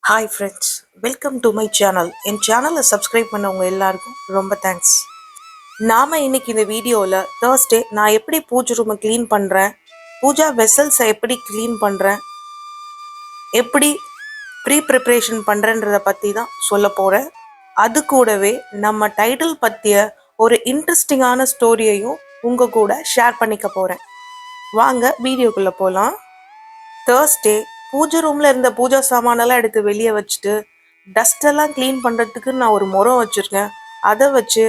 Hi friends, welcome to my channel. என் சேனலை subscribe பண்ணவங்க எல்லாருக்கும் ரொம்ப தேங்க்ஸ். நாம் இன்னைக்கு இந்த வீடியோவில் தேர்ஸ்டே நான் எப்படி பூஜை ரூமை க்ளீன் பண்ணுறேன், பூஜா வெசல்ஸை எப்படி க்ளீன் பண்ணுறேன், எப்படி ப்ரிப்ரேஷன் பண்ணுறேன்றதை பற்றி தான் சொல்ல போகிறேன். அது கூடவே நம்ம டைட்டில் பற்றிய ஒரு இன்ட்ரெஸ்டிங்கான ஸ்டோரியையும் உங்கள் கூட ஷேர் பண்ணிக்க போகிறேன். வாங்க வீடியோக்குள்ளே போகலாம். தேர்ஸ்டே பூஜை ரூமில் இருந்த பூஜா சாமானெல்லாம் எடுத்து வெளியே வச்சுட்டு டஸ்டெல்லாம் க்ளீன் பண்ணுறதுக்கு நான் ஒரு முறம் வச்சுருக்கேன். அதை வச்சு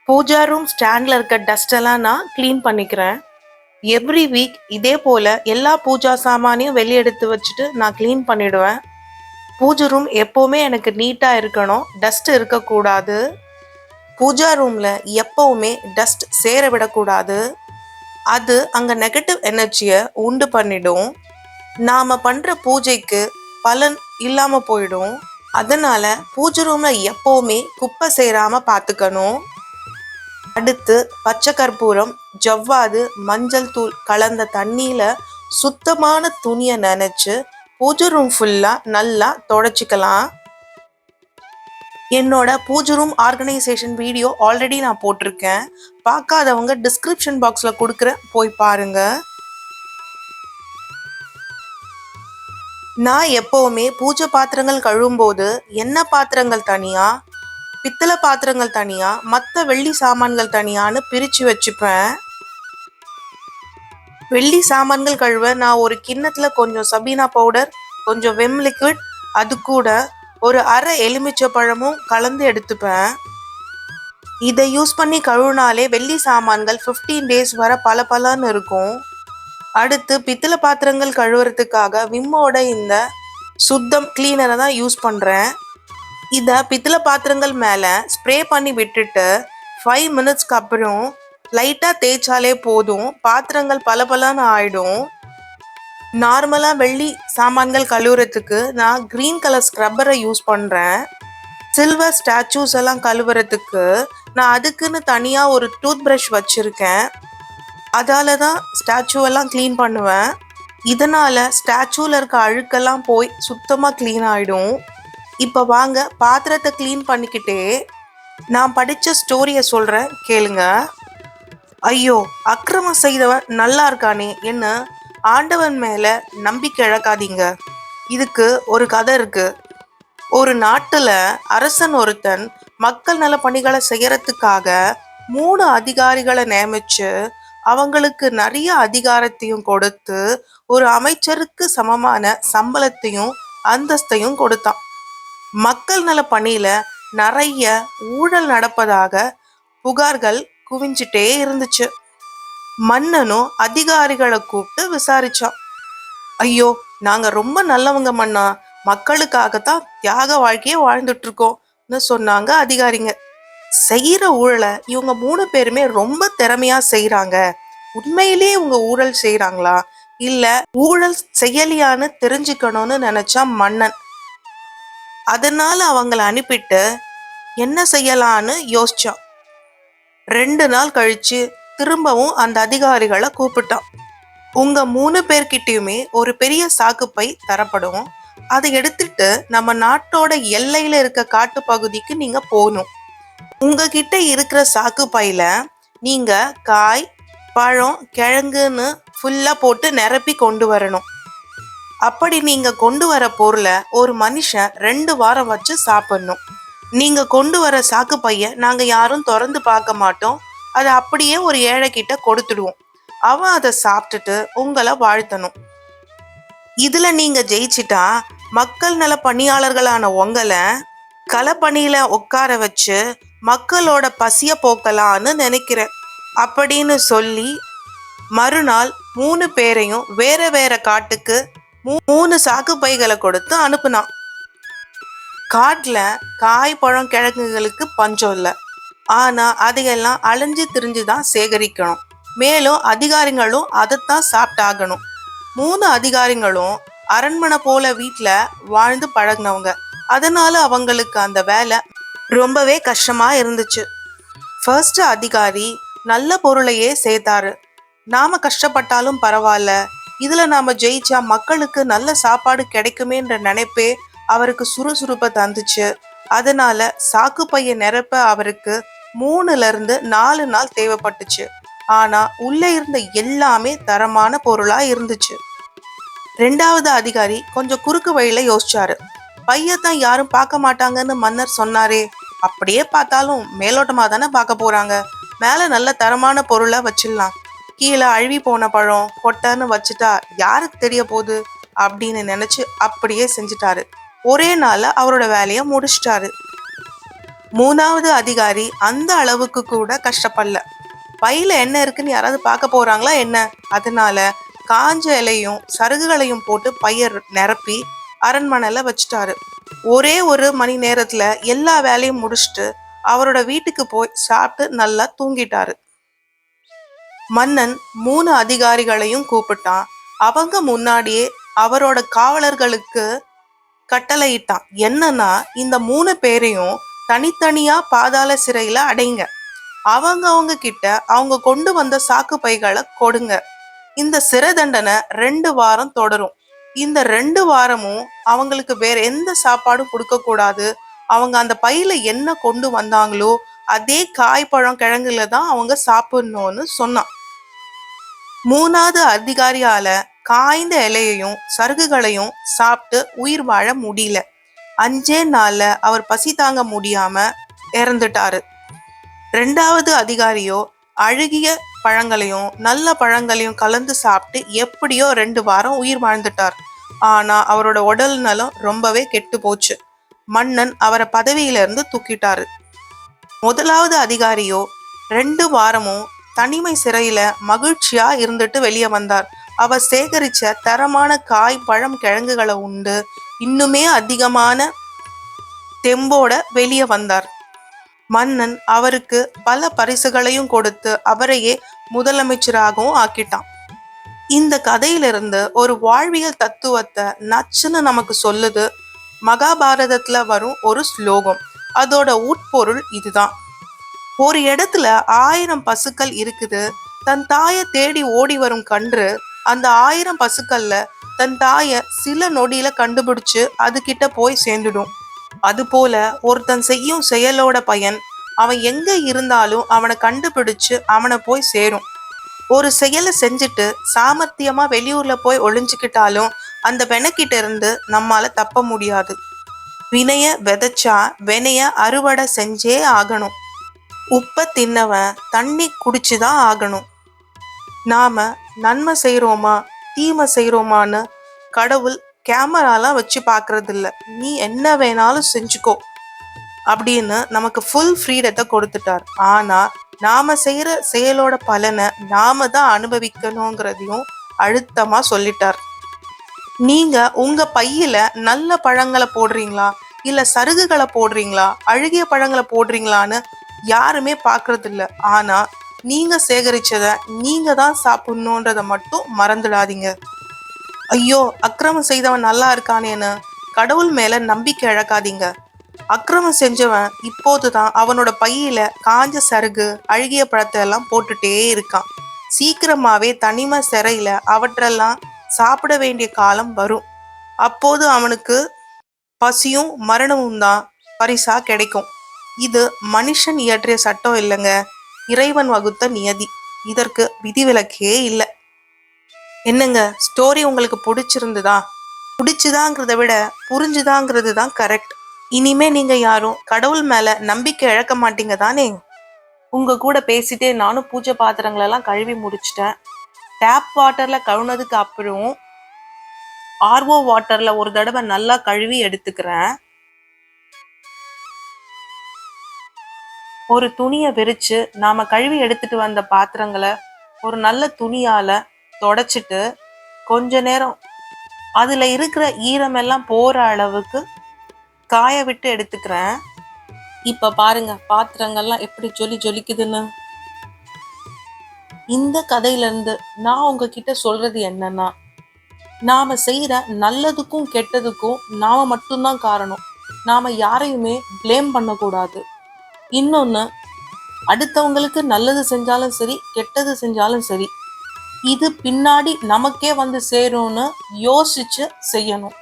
பூஜா ரூம் ஸ்டாண்டில் இருக்க டஸ்டெல்லாம் நான் க்ளீன் பண்ணிக்கிறேன். எவ்ரி வீக் இதே போல் எல்லா பூஜா சாமானையும் வெளியே எடுத்து வச்சுட்டு நான் க்ளீன் பண்ணிவிடுவேன். பூஜை ரூம் எப்போவுமே எனக்கு நீட்டாக இருக்கணும், டஸ்ட் இருக்கக்கூடாது. பூஜா ரூமில் எப்போவுமே டஸ்ட் சேர விடக்கூடாது. அது அங்கே நெகட்டிவ் எனர்ஜியை உண்டு பண்ணிடும். நாம் பண்ணுற பூஜைக்கு பலன் இல்லாமல் போயிடும். அதனால் பூஜை ரூமில் எப்போவுமே குப்பை சேராமல் பார்த்துக்கணும். அடுத்து பச்சை கற்பூரம், ஜவ்வாது, மஞ்சள் தூள் கலந்த தண்ணியில் சுத்தமான துணியை நனைச்சு பூஜை ரூம் ஃபுல்லாக நல்லா தொடச்சிக்கலாம். என்னோட பூஜை ரூம் ஆர்கனைசேஷன் வீடியோ ஆல்ரெடி நான் போட்டிருக்கேன். பார்க்காதவங்க டிஸ்கிரிப்ஷன் பாக்ஸில் கொடுக்குறேன், போய் பாருங்கள். நான் எப்போவுமே பூஜை பாத்திரங்கள் கழுவும்போது எண்ணெய் பாத்திரங்கள் தனியாக, பித்தளை பாத்திரங்கள் தனியாக, மற்ற வெள்ளி சாமான்கள் தனியான்னு பிரித்து வச்சுப்பேன். வெள்ளி சாமான்கள் கழுவ நான் ஒரு கிண்ணத்தில் கொஞ்சம் சபீனா பவுடர், கொஞ்சம் வெம் லிக்விட், அது கூட ஒரு அரை எலுமிச்சை பழமும் கலந்து எடுத்துப்பேன். இதை யூஸ் பண்ணி கழுவினாலே வெள்ளி சாமான்கள் 15 days வரை பலன்னு இருக்கும். அடுத்து பித்தளை பாத்திரங்கள் கழுவுறதுக்காக விம்மோட இந்த சுத்தம் கிளீனரை தான் யூஸ் பண்ணுறேன். இதை பித்தளை பாத்திரங்கள் மேலே ஸ்ப்ரே பண்ணி விட்டுட்டு 5 minutesக்கு அப்புறம் லைட்டாக தேய்ச்சாலே போதும், பாத்திரங்கள் பலன்னு ஆயிடும். நார்மலாக வெள்ளி சாமான்கள் கழுவுறதுக்கு நான் க்ரீன் கலர் ஸ்க்ரப்பரை யூஸ் பண்ணுறேன். சில்வர் ஸ்டாச்சூஸ் எல்லாம் கழுவுறதுக்கு நான் அதுக்குன்னு தனியாக ஒரு டூத் ப்ரஷ் வச்சுருக்கேன். அதால தான் ஸ்டாச்சுவெல்லாம் க்ளீன் பண்ணுவேன். இதனால் ஸ்டாச்சுவில் இருக்க அழுக்கெல்லாம் போய் சுத்தமாக க்ளீன் ஆகிடும். இப்போ வாங்க பாத்திரத்தை க்ளீன் பண்ணிக்கிட்டே நான் படித்த ஸ்டோரியை சொல்கிறேன், கேளுங்க. ஐயோ, அக்கிரமம் செய்தவன் நல்லா இருக்கானே என்ன ஆண்டவன் மேலே நம்பிக்கை இழக்காதீங்க. இதுக்கு ஒரு கதை இருக்கு. ஒரு நாட்டில் அரசன் ஒருத்தன் மக்கள் நல பணிகளை செய்யறதுக்காக 3 அதிகாரிகளை நியமிச்சு அவங்களுக்கு நிறைய அதிகாரத்தையும் கொடுத்து ஒரு அமைச்சருக்கு சமமான சம்பளத்தையும் அந்தஸ்தையும் கொடுத்தான். மக்கள் நல பணியில நிறைய ஊழல் நடப்பதாக புகார்கள் குவிஞ்சிட்டே இருந்துச்சு. மன்னனும் அதிகாரிகளை கூப்பிட்டு விசாரிச்சான். ஐயோ, நாங்க ரொம்ப நல்லவங்க மன்னா, மக்களுக்காகத்தான் தியாக வாழ்க்கையே வாழ்ந்துட்டு இருக்கோம்னு சொன்னாங்க அதிகாரிங்க. செய்யற ஊழலை இவங்க 3 பேருமே ரொம்ப திறமையா செய்யறாங்க. உண்மையிலேயே இவங்க ஊழல் செய்யறாங்களா இல்ல ஊழல் செய்யலையான்னு தெரிஞ்சுக்கணும்னு நினைச்சா மன்னன். அதனால அவங்கள அனுப்பிட்டு என்ன செய்யலான்னு யோசிச்சான். 2 நாள் கழிச்சு திரும்பவும் அந்த அதிகாரிகளை கூப்பிட்டான். உங்க 3 பேர்கிட்டயுமே ஒரு பெரிய சாக்குப்பை தரப்படும். அதை எடுத்துட்டு நம்ம நாட்டோட எல்லையில இருக்க காட்டு பகுதிக்கு நீங்க போகணும். உங்ககிட்ட இருக்கிற சாக்கு பையில நீங்க காய், பழம், கிழங்குன்னு ஃபுல்லா போட்டு நிரப்பி கொண்டு வரணும். அப்படி நீங்க கொண்டு வர பொருளை ஒரு மனுஷன் 2 வாரம் வச்சு சாப்பிடணும். நீங்க கொண்டு வர சாக்கு பைய நாங்க யாரும் திறந்து பார்க்க மாட்டோம். அதை அப்படியே ஒரு ஏழை கிட்ட கொடுத்துடுவோம். அவன் அதை சாப்பிட்டுட்டு உங்களை வாழ்த்தணும். இதுல நீங்க ஜெயிச்சிட்டா மக்கள் நல பணியாளர்களான உங்களை களப்பணியில உட்கார வச்சு மக்களோட பசிய போக்கலான்னு நினைக்கிறேன் அப்படின்னு சொல்லி மறுநாள் 3 பேரையும் வேற வேற காட்டுக்கு 3 சாக்கு பைகளை கொடுத்து அனுப்புனான். காட்டுல காய், பழம், கிழங்குகளுக்கு பஞ்சம் இல்லை. ஆனா அதையெல்லாம் அலைஞ்சு திரிஞ்சுதான் சேகரிக்கணும். மேலும் அதிகாரிகளும் அதைத்தான் சாப்பிட்டாகணும். 3 அதிகாரிகளும் அரண்மனை போல வீட்டுல வாழ்ந்து பழகினவங்க. அதனால அவங்களுக்கு அந்த வேலை ரொம்பவே கஷ்டமா இருந்துச்சு. ஃபர்ஸ்ட் அதிகாரி நல்ல பொருளையே சேர்த்தாரு. நாம கஷ்டப்பட்டாலும் பரவாயில்ல, இதுல நாம ஜெயிச்சா மக்களுக்கு நல்ல சாப்பாடு கிடைக்குமேன்ற நினைப்பே அவருக்கு சுறுசுறுப்பை தந்துச்சு. அதனால சாக்கு பைய நிரப்ப அவருக்கு 3ல இருந்து 4 நாள் தேவைப்பட்டுச்சு. ஆனா உள்ள இருந்த எல்லாமே தரமான பொருளா இருந்துச்சு. 2வது அதிகாரி கொஞ்சம் குறுக்கு வழியில யோசிச்சாரு. பையத்தான் யாரும் பார்க்க மாட்டாங்கன்னு மன்னர் சொன்னாரே, அப்படியே பார்த்தாலும் மேலோட்டமா தானே பார்க்க போறாங்க. மேல நல்ல தரமான பொருளை வச்சிடலாம். கீழே அழுவி போன பழம் கொட்டைன்னு வச்சுட்டா யாருக்கு தெரிய போகுது அப்படின்னு நினைச்சு அப்படியே செஞ்சுட்டாரு. ஒரே நாள்ல அவரோட வேலையை முடிச்சிட்டாரு. 3வது அதிகாரி அந்த அளவுக்கு கூட கஷ்டப்படல. பையில என்ன இருக்குன்னு யாராவது பார்க்க போறாங்களா என்ன? அதனால காஞ்ச இலையும் சருகுகளையும் போட்டு பைய நிரப்பி அரண்மனையில வச்சுட்டாரு. ஒரே 1 மணி நேரத்துல எல்லா வேலையும் முடிச்சுட்டு அவரோட வீட்டுக்கு போய் சாப்பிட்டு நல்லா தூங்கிட்டாரு. மன்னன் 3 அதிகாரிகளையும் கூப்பிட்டான். அவங்க முன்னாடியே அவரோட காவலர்களுக்கு கட்டளையிட்டான். என்னன்னா, இந்த 3 பேரையும் தனித்தனியா பாதாள சிறையில அடைங்க. அவங்க கிட்ட அவங்க கொண்டு வந்த சாக்கு பைகளை கொடுங்க. இந்த சிறை தண்டனை 2 வாரம் தொடரும். இந்த 2 வாரமும் அவங்களுக்கு வேற எந்த சாப்பாடும் கொடுக்க கூடாது. அவங்க அந்த பையில என்ன கொண்டு வந்தாங்களோ அதே காய் பழம் கிழங்குல தான் அவங்க சாப்பிடணும்னு சொன்னான். 3வது அதிகாரியால காய்ந்த இலையையும் சருகுகளையும் சாப்பிட்டு உயிர் வாழ முடியல. 5 நாள்ல அவர் பசி தாங்க முடியாம இறந்துட்டாரு. 2வது அதிகாரியோ அழுகிய பழங்களையும் நல்ல பழங்களையும் கலந்து சாப்பிட்டு எப்படியோ 2 வாரம் உயிர் வாழ்ந்துட்டார். ஆனா அவரோட உடல் நலம் ரொம்பவே கெட்டு போச்சு. மன்னன் அவரை பதவியில இருந்து தூக்கிட்டாரு. 1வது அதிகாரியோ 2 வாரமும் தனிமை சிறையில மகிழ்ச்சியா இருந்துட்டு வெளியே வந்தார். அவர் சேகரிச்ச தரமான காய் பழம் கிழங்குகளை உண்டு இன்னுமே அதிகமான தெம்போட வெளியே வந்தார். மன்னன் அவருக்கு பல பரிசுகளையும் கொடுத்து அவரையே முதலமைச்சராகவும் ஆக்கிட்டான். இந்த கதையிலிருந்து ஒரு வாழ்வியல் தத்துவத்தை நச்சுன்னு நமக்கு சொல்லுது மகாபாரதத்துல வரும் ஒரு ஸ்லோகம். அதோட உட்பொருள் இதுதான். ஒரு இடத்துல 1000 பசுக்கள் இருக்குது. தன் தாயை தேடி ஓடி வரும் கன்று அந்த 1000 பசுக்கள்ல தன் தாயை சில நொடியில கண்டுபிடிச்சு அது கிட்ட போய் சேர்ந்துடும். அது போல ஒருத்தன் செய்யும் செயலோட பயன் அவன் எங்க இருந்தாலும் அவனை கண்டுபிடிச்சு அவனை போய் சேரும். ஒரு செயலை செஞ்சுட்டு சாமர்த்தியமா வெளியூர்ல போய் ஒளிஞ்சுக்கிட்டாலும் அந்த வெனக்கிட்ட இருந்து நம்மால தப்ப முடியாது. வினைய விதைச்சா வினைய அறுவடை செஞ்சே ஆகணும். உப்பை தின்னவன் தண்ணி குடிச்சுதான் ஆகணும். நாம நன்மை செய்யறோமா தீமை செய்யறோமான்னு கடவுள் கேமராலாம் வச்சு பாக்குறது இல்ல. நீ என்ன வேணாலும் செஞ்சுக்கோ அப்படின்னு நமக்கு ஃபுல் ஃப்ரீடத்தை கொடுத்துட்டார். ஆனா நாம செய்யற செயலோட பலனை நாம தான் அனுபவிக்கணுங்கிறதையும் அழுத்தமா சொல்லிட்டார். நீங்க உங்க பையில நல்ல பழங்களை போடுறீங்களா இல்ல சருகுகளை போடுறீங்களா அழுகிய பழங்களை போடுறீங்களான்னு யாருமே பாக்குறது இல்ல. ஆனா நீங்க சேகரிச்சத நீங்க தான் சாப்பிடணுன்றத மட்டும் மறந்துடாதீங்க. ஐயோ அக்கிரமம் செய்தவன் நல்லா இருக்கானேன்னு கடவுள் மேல நம்பிக்கை இழக்காதீங்க. அக்கிரமம் செஞ்சவன் இப்போதுதான் அவனோட பையில காஞ்ச சருகு அழுகிய பழத்தை எல்லாம் போட்டுட்டே இருக்கான். சீக்கிரமாவே தனிமை சிறையில அவற்றெல்லாம் சாப்பிட வேண்டிய காலம் வரும். அப்போது அவனுக்கு பசியும் மரணமும் தான் பரிசா கிடைக்கும். இது மனுஷன் இயற்றிய சட்டம் இல்லைங்க, இறைவன் வகுத்த நியதி. இதற்கு விதிவிலக்கே இல்லை. என்னங்க, ஸ்டோரி உங்களுக்கு பிடிச்சிருந்துதா? பிடிச்சுதாங்கிறத விட புரிஞ்சுதாங்கிறது தான் கரெக்ட். இனிமே நீங்க யாரும் கடவுள் மேல நம்பிக்கை இழக்க மாட்டீங்க தானே? உங்க கூட பேசிட்டே நானும் பூஜை பாத்திரங்களெல்லாம் கழுவி முடிச்சிட்டேன். டேப் வாட்டர்ல கழுவுனதுக்கு அப்புறம் ஆர்ஓ வாட்டர்ல ஒரு தடவை நல்லா கழுவி எடுத்துக்கிறேன். ஒரு துணியை விரிச்சு நாம கழுவி எடுத்துட்டு வந்த பாத்திரங்களை ஒரு நல்ல துணியால தொடச்சிட்டு கொஞ்ச நேரம் அதுல இருக்கிற ஈரமெல்லாம் போற அளவுக்கு காய விட்டு எடுத்துக்கிறேன். இப்ப பாருங்க பாத்திரங்கள்லாம் எப்படி ஜொலிக்குதுன்னு. இந்த கதையில இருந்து நான் உங்ககிட்ட சொல்றது என்னன்னா, நாம செய்யற நல்லதுக்கும் கெட்டதுக்கும் நாம மட்டும்தான் காரணம். நாம யாரையுமே பிளேம் பண்ணக்கூடாது. இன்னொன்னு, அடுத்தவங்களுக்கு நல்லது செஞ்சாலும் சரி கெட்டது செஞ்சாலும் சரி இது பின்னாடி நமக்கே வந்து சேரும்னு யோசிச்சு செய்யணும்.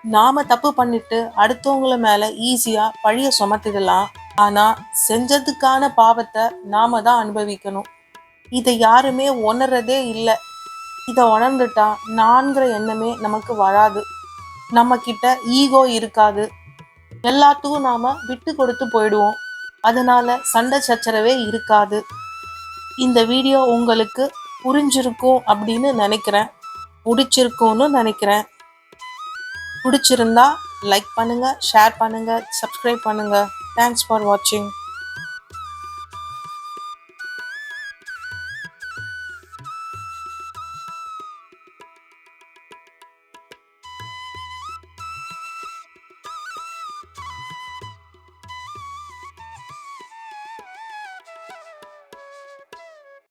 நாம தப்பு பண்ணிட்டு அடுத்தவங்கள மேல ஈஸியா பழிய சுமத்திடலாம். ஆனா செஞ்சதுக்கான பாவத்தை நாம தான் அனுபவிக்கணும். இதை யாருமே உணர்றதே இல்லை. இதை உணர்ந்துட்டா நான்கிற எண்ணமே நமக்கு வராது. நம்ம கிட்ட ஈகோ இருக்காது. எல்லாத்துக்கும் நாம விட்டு கொடுத்து போயிடுவோம். அதனால சண்டை சச்சரவே இருக்காது. இந்த வீடியோ உங்களுக்கு புரிஞ்சிருக்கும் அப்படின்னு நினைக்கிறேன். பிடிச்சிருக்கும்னு நினைக்கிறேன். பிடிச்சிருந்தா லைக் பண்ணுங்க, ஷேர் பண்ணுங்க, சப்ஸ்கிரைப் பண்ணுங்க. தேங்க்ஸ் ஃபார் வாட்சிங்.